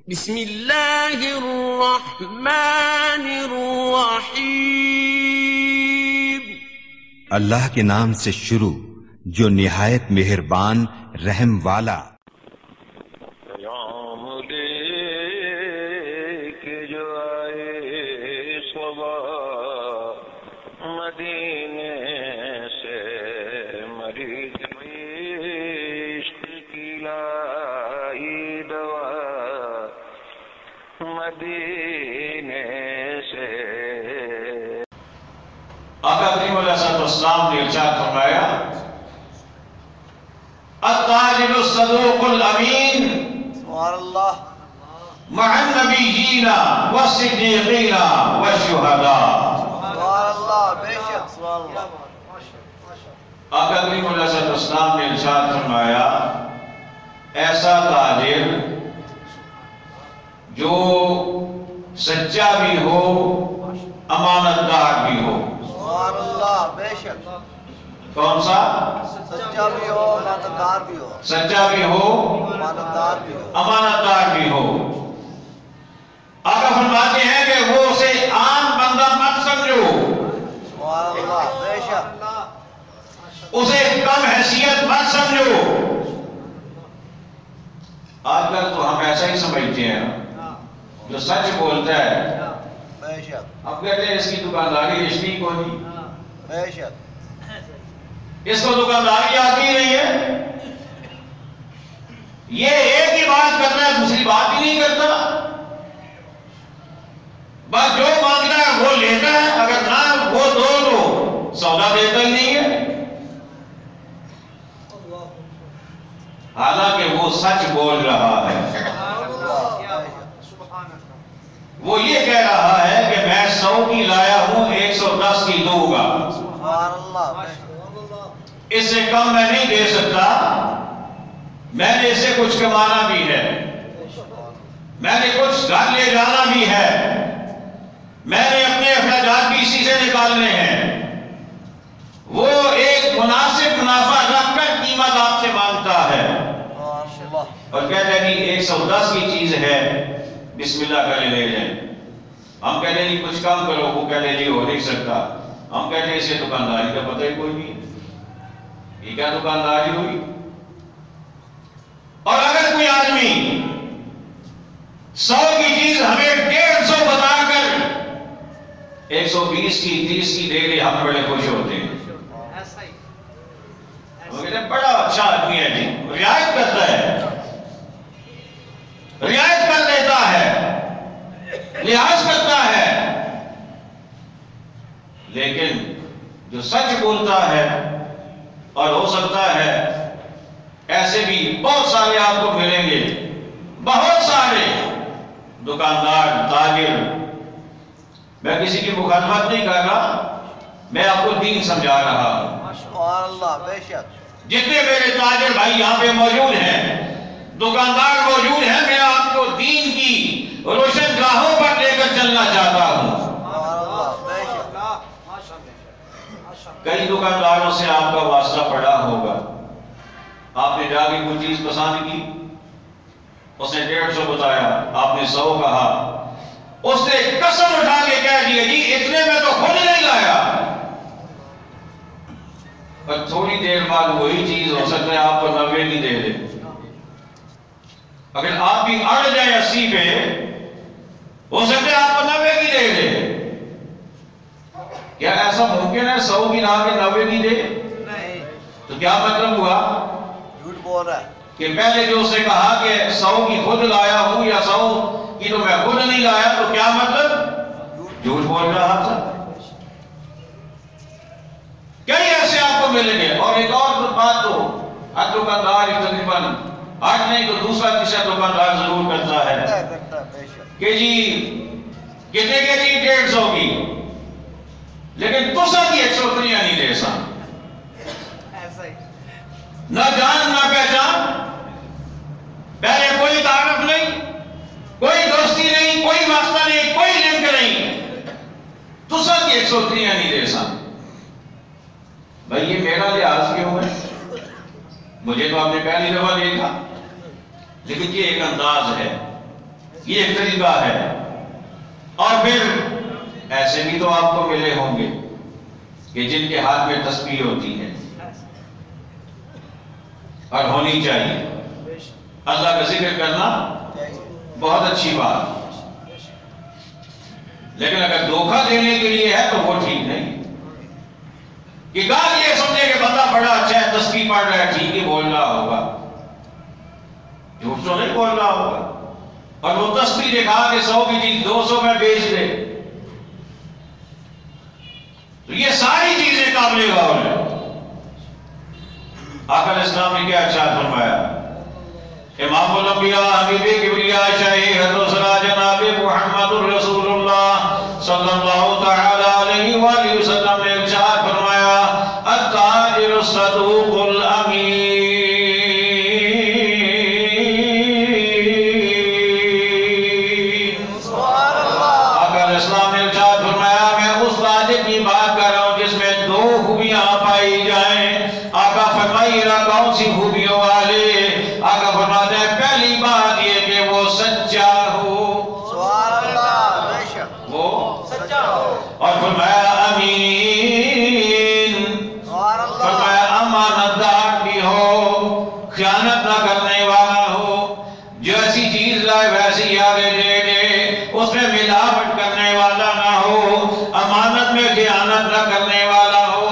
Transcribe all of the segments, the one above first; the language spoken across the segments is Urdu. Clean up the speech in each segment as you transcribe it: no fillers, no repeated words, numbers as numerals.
بسم اللہ الرحمن الرحیم۔ اللہ کے نام سے شروع جو نہایت مہربان رحم والا۔ پیام دے کے جو آئے صبح مدینے سے، مریض عشق کی لائی دوا مدینے سے۔ آقا کریم علیہ السلام نے ارشاد فرمایا التاجر الصدوق الامین سبحان اللہ مع النبیین والصدیقین والشہداء۔ سبحان اللہ، بے شک سبحان اللہ۔ آقا کریم علیہ السلام نے ارشاد فرمایا ایسا تاجر جو سچا بھی ہو امانت دار بھی ہو۔ سبحان اللہ، بے شک۔ کون سا؟ سچا بھی ہو، امانت دار بھی ہو۔ سچا بھی ہو امانت دار بھی ہو۔ امانت دار بھی ہو۔ آقا فرماتے ہیں کہ وہ اسے عام بندہ مت سمجھو، سبحان اللہ، بے شک۔ اسے کم حیثیت مت سمجھو۔ آج کل تو ہم ایسا ہی سمجھتے ہیں، جو سچ بولتا ہے بے شک اب کہتے ہیں اس کی دکانداری رشتی کو نہیں، بے شک۔ اس کو دکانداری آتی نہیں ہے، یہ ایک ہی بات کرتا ہے دوسری بات ہی نہیں کرتا، بس جو مانگتا ہے وہ لیتا ہے، اگر نہ وہ دو تو سودا دیتا ہی نہیں ہے، حالانکہ وہ سچ بول رہا ہے۔ وہ یہ کہہ رہا ہے کہ میں 100 کی لایا ہوں 110 کی دوں گا، سبحان اللہ، بے شک۔ اس سے کم میں نہیں دے سکتا، میں نے اسے کچھ کمانا بھی ہے، میں نے کچھ گھر لے جانا بھی ہے، میں نے اپنے اخراجات بھی اسی سے نکالنے ہیں۔ وہ ایک مناسب منافع رکھ کر قیمت آپ سے مانگتا ہے اور کہتا ہے کہ 110 کی چیز ہے، بسم اللہ کرے لے جائیں۔ ہم کہتے ہیں کچھ کام کرو، وہ کہتے ہیں جی ہو نہیں سکتا۔ ہم کہتے ہیں اسے دکانداری کا پتہ ہی کوئی نہیں، یہ کیا دکانداری ہوئی؟ اور اگر کوئی آدمی 100 کی چیز ہمیں 150 بتا کر 120 کی 30 کی دے دے، ہم بڑے خوش ہوتے ہیں۔ ہم کہتے ہیں بڑا اچھا آدمی ہے جی، رعایت کرتا ہے، رعایت کر دیتا ہے، لحاظ کرتا ہے۔ لیکن جو سچ بولتا ہے، اور ہو سکتا ہے ایسے بھی بہت سارے آپ کو ملیں گے، بہت سارے دکاندار تاجر، میں کسی کی مخالفت نہیں کر رہا، میں آپ کو دین سمجھا رہا ہوں۔ سبحان اللہ، بے شک۔ جتنے میرے تاجر بھائی یہاں پہ موجود ہیں، دکاندار موجود ہیں، میں آپ کو دین کی روشن راہوں پر لے کر چلنا چاہتا ہوں۔ سبحان اللہ، بے شک۔ کئی دکانداروں سے آپ کا واسطہ پڑا ہوگا، آپ نے جا کے کوئی چیز پسند کی، اس نے 150 بتایا، آپ نے 100 کہا، اس نے قسم اٹھا کے کہہ دیا جی اتنے میں تو خود نہیں لایا، اور تھوڑی دیر بعد وہی چیز ہو سکتا ہے آپ کو 90 کی دے دے۔ اگر آپ بھی اڑ جائیں 80 پہ، ہو سکتا ہے آپ کو 90 کی دے دے۔ کیا ایسا ممکن ہے 100 کی لا کے 90 کی دے؟ نہیں، تو کیا مطلب ہوا جھوٹ بول رہا ہے۔ کہ پہلے جو اس نے کہا کہ 100 کی خود لایا ہوں یا 100 کی تو میں خود نہیں لایا، تو کیا مطلب؟ جھوٹ بول رہا تھا۔ کئی ایسے آپ کو ملیں گے۔ اور ایک اور بات تو ہر دکاندار تقریباً آج نہیں تو دوسرا تیسرا دکاندار ضرور کرتا ہے کہ جی کتنے کے جی 150 کی، لیکن تسا کی 103 نہیں دے سا، نہ جان نہ پہچان، پہلے کوئی تعارف نہیں، کوئی دوستی نہیں، کوئی واسطہ نہیں، کوئی لنک نہیں، تسا کی 103 نہیں دے سا۔ بھائی یہ میرا لحاظ کیوں ہے؟ مجھے تو آپ نے پہلی دفعہ دیکھا، لیکن یہ ایک انداز ہے، یہ ایک طریقہ ہے. اور پھر ایسے بھی تو آپ کو ملے ہوں گے کہ جن کے ہاتھ میں تسبیح ہوتی ہے اور ہونی چاہیے. اللہ کا ذکر کرنا بہت اچھی بات، لیکن اگر دھوکہ دینے کے لیے ہے تو وہ ٹھیک نہیں. کہ گاہ یہ سمجھے کہ بندہ بڑا اچھا ہے، تسبیح پڑھ رہا ہے، ٹھیک ہی بول رہا ہوگا، جھوٹ تو نہیں بول رہا ہوگا، اور وہ تسبیح دکھا کے 100 کی چیز 200 میں بیچ دے. تو یہ ساری چیزیں قابل غور ہیں. آقا علیہ السلام نے کیا ارشاد فرمایا؟ امام الانبیاء حبیب کبریاء شاہ حضرت جناب محمد رسول اللہ صلی اللہ تعالی علیہ وآلہ وسلم نے ارشاد فرمایا التاجر الصدوق الامین. آقا علیہ السلام نے ارشاد فرمایا میں اس تاجر کی بات کر رہا ہوں جس میں 2 خوبیاں پائی جائیں. آقا فرمائیے کون سی خوبیوں والے؟ آقا فرماتے ہیں پہلی بات یہ کہ وہ سچا ہو. سبحان اللہ، بے شک وہ سچا ہو. اور فرمایا امین، سبحان اللہ. فرمایا امانت دار بھی ہو، خیانت نہ کرنے والا ہو، جو ایسی چیز لائے ویسی آگے دے دے، اس میں ملاوٹ کرنے والا نہ ہو، امانت میں خیانت نہ کرنے والا ہو.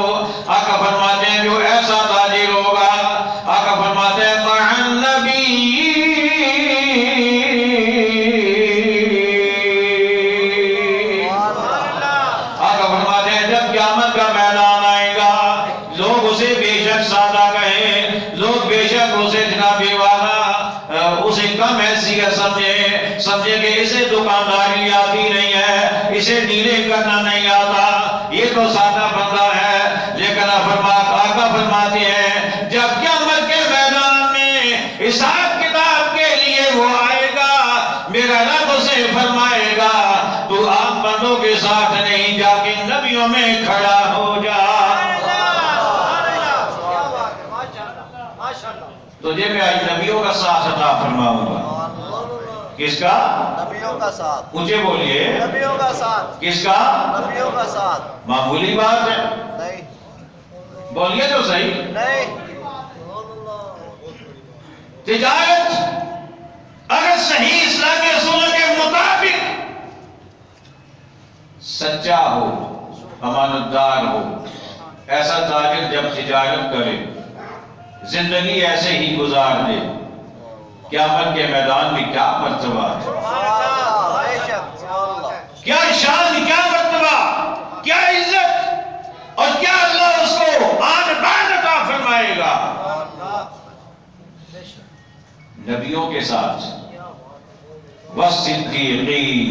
آقا فرماتے ہیں جو ایسا تاجر ہوگا، آقا فرماتے ہیں مع النبی، آقا فرماتے ہیں جب قیامت کا میدان آئے گا لوگ اسے بے شک سادہ کہیں، لوگ بے شک اسے جنابی والا اسے کم حیثیت سمجھے کہ اسے دکانداری آتی نہیں ہے، اسے ڈیلنگ کرنا نہیں آتا، یہ تو سادہ بندہ ہے. لیکن آقا فرماتے ہیں جب قیامت کے میدان میں حساب کتاب کے لیے وہ آئے گا، میرا رب اسے فرمائے گا تو عام بندوں کے ساتھ نہیں، جا کے نبیوں میں کھڑا ہو جا. تجھے میں آج نبیوں کا ساتھ عطا فرماؤں گا. کس کا؟ نبیوں کا ساتھ. مجھے بولیے نبیوں کا ساتھ. کس کا؟ نبیوں کا ساتھ. معمولی بات ہے، نہیں بولیے تو صحیح. نہیں. تجارت اگر صحیح اسلامی اصولوں کے مطابق سچا ہو، امانت دار ہو، ایسا تاجر جب تجارت کرے زندگی ایسے ہی گزار دے، قیامت کے میدان میں کیا مرتبہ ہے، سبحان اللہ، بے شک. سبحان اللہ. کیا شان، کیا مرتبہ، کیا عزت، اور کیا اللہ اس کو آن بعد عطا فرمائے گا. نبیوں کے ساتھ، والصدیقین،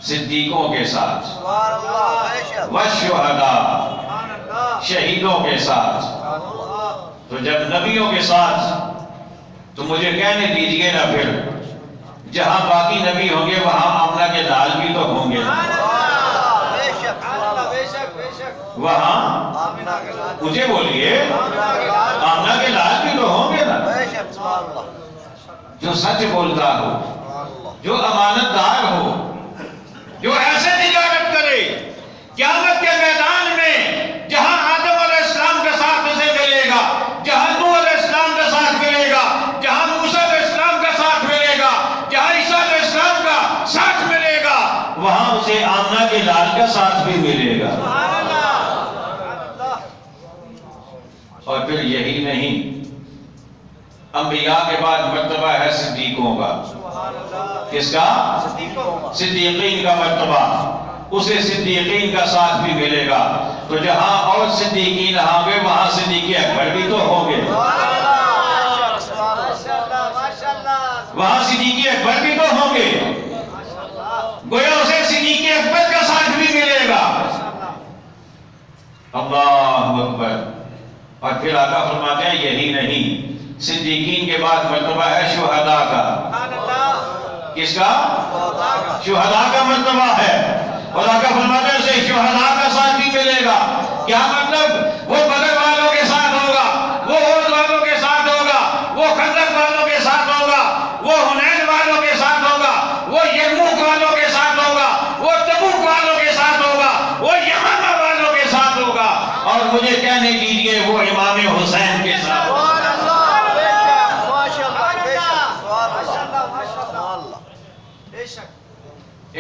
صدیقوں کے ساتھ، سبحان اللہ، بے شک. والشہداء، شہیدوں کے ساتھ. تو جب نبیوں کے ساتھ تو مجھے کہنے دیجئے نا پھر جہاں باقی نبی ہوں گے وہاں آمنہ کے لال بھی تو ہوں گے. بے شک. بے شک بے شک. وہاں آمینہ کے لال. مجھے بولیے آمینہ کے لال. آمنہ کے لال بھی تو ہوں گے نا. بے شک. سبحان اللہ. جو سچ بولتا ہو، سبحان اللہ. جو امانت دار ہو، جو ایسے تجارت کرے قیامت کے میدان میں جہاں آدم علیہ السلام کے ساتھ اسے ملے گا، جہاں نوح علیہ السلام کے ساتھ ملے گا، جہاں موسیٰ علیہ السلام کا ساتھ ملے گا، جہاں عیسیٰ علیہ السلام کا ساتھ ملے گا، وہاں اسے آمنہ کے لال کا ساتھ بھی ملے گا. اور پھر یہی نہیں، انبیاء کے بعد مرتبہ ہے صدیقوں کا. کس کا؟ صدیقین کا مرتبہ. اسے صدیقین کا ساتھ بھی ملے گا. تو جہاں اور صدیقین ہوں گے وہاں صدیق اکبر بھی تو ہوں گے، وہاں صدیق اکبر بھی تو ہوں گے. گویا اسے صدیق اکبر کا ساتھ بھی ملے گا. اللہ اکبر. اور پھر آقا فرماتے ہیں یہی نہیں، صدیقین کے بعد مرتبہ ہے شہداء کا. کس کا؟ شہداء کا مرتبہ ہے. اور آقا فرماتے ہیں اسے شہداء کا ساتھ بھی ملے گا. کیا مطلب؟ وہ بدر والوں کے ساتھ ہوگا، وہ احد والوں کے ساتھ ہوگا، وہ خندق والوں کے ساتھ ہوگا، وہ حنین والوں کے ساتھ ہوگا،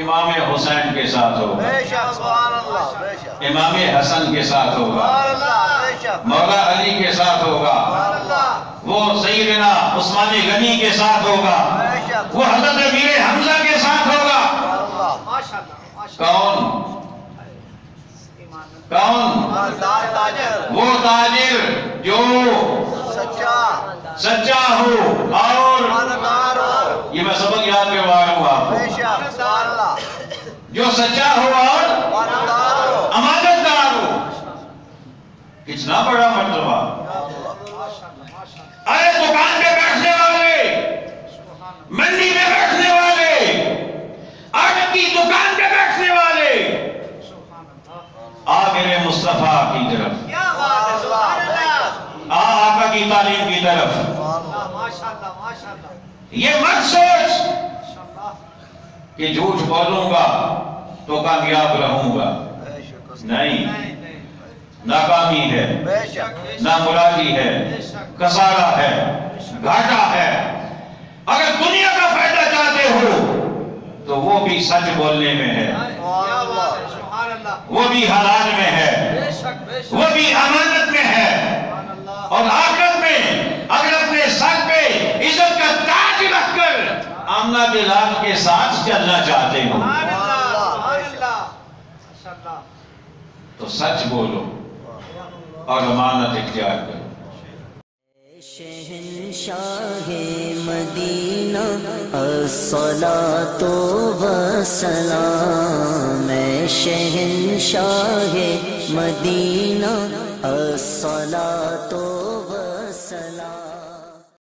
امام حسین کے ساتھ ہوگا، بے شک سبحان اللہ بے شک امام حسن کے ساتھ ہوگا، سبحان اللہ بے شک مولا علی کے ساتھ ہوگا، سبحان اللہ وہ سیدنا عثمان غنی کے ساتھ ہوگا، بے شک وہ حضرت امیر حمزہ کے ساتھ ہوگا۔ سبحان اللہ کون کون؟ مالدار تاجر وہ تاجر جو سچا ہو اور مالدار ہو یہ میں سبق یاد کروا رہا ہوں آپ بے کو، شک سبحان اللہ جو سچا ہو اور مالدار ہو امانت دار ہو۔ کتنا بڑا مرتبہ! ارے دکان پہ بیٹھنے والے، منڈی میں بیٹھنے والے، آٹھ کی دکان پہ بیٹھنے والے، آ میرے مصطفیٰ کی طرف، کیا بات ہے سبحان اللہ آ آقا کی تعلیم کی طرف۔ ماشاءاللہ ماشاءاللہ یہ مت سوچ کہ جھوٹ بولوں گا تو کامیاب رہوں گا، بے شک نہیں، ناکامی ہے، بے شک نامرادی ہے، کسارہ ہے، گھاٹا ہے۔ اگر دنیا کا فائدہ چاہتے ہو تو وہ بھی سچ بولنے میں ہے، کیا بات ہے سبحان اللہ وہ بھی حلال میں ہے، بے شک بے شک وہ بھی امانت میں ہے، سبحان اللہ اور آخرت میں اگر اپنے سر پہ عزت کا تاج رکھ کر آمنہ بلال کے ساتھ چلنا چاہتے ہو سبحان اللہ سبحان اللہ ماشاءاللہ تو سچ بولو اور امانت اختیار کرو۔ شہنشاہ مدینہ الصلاۃ والسلام، شہنشاہ مدینہ الصلاۃ والسلام۔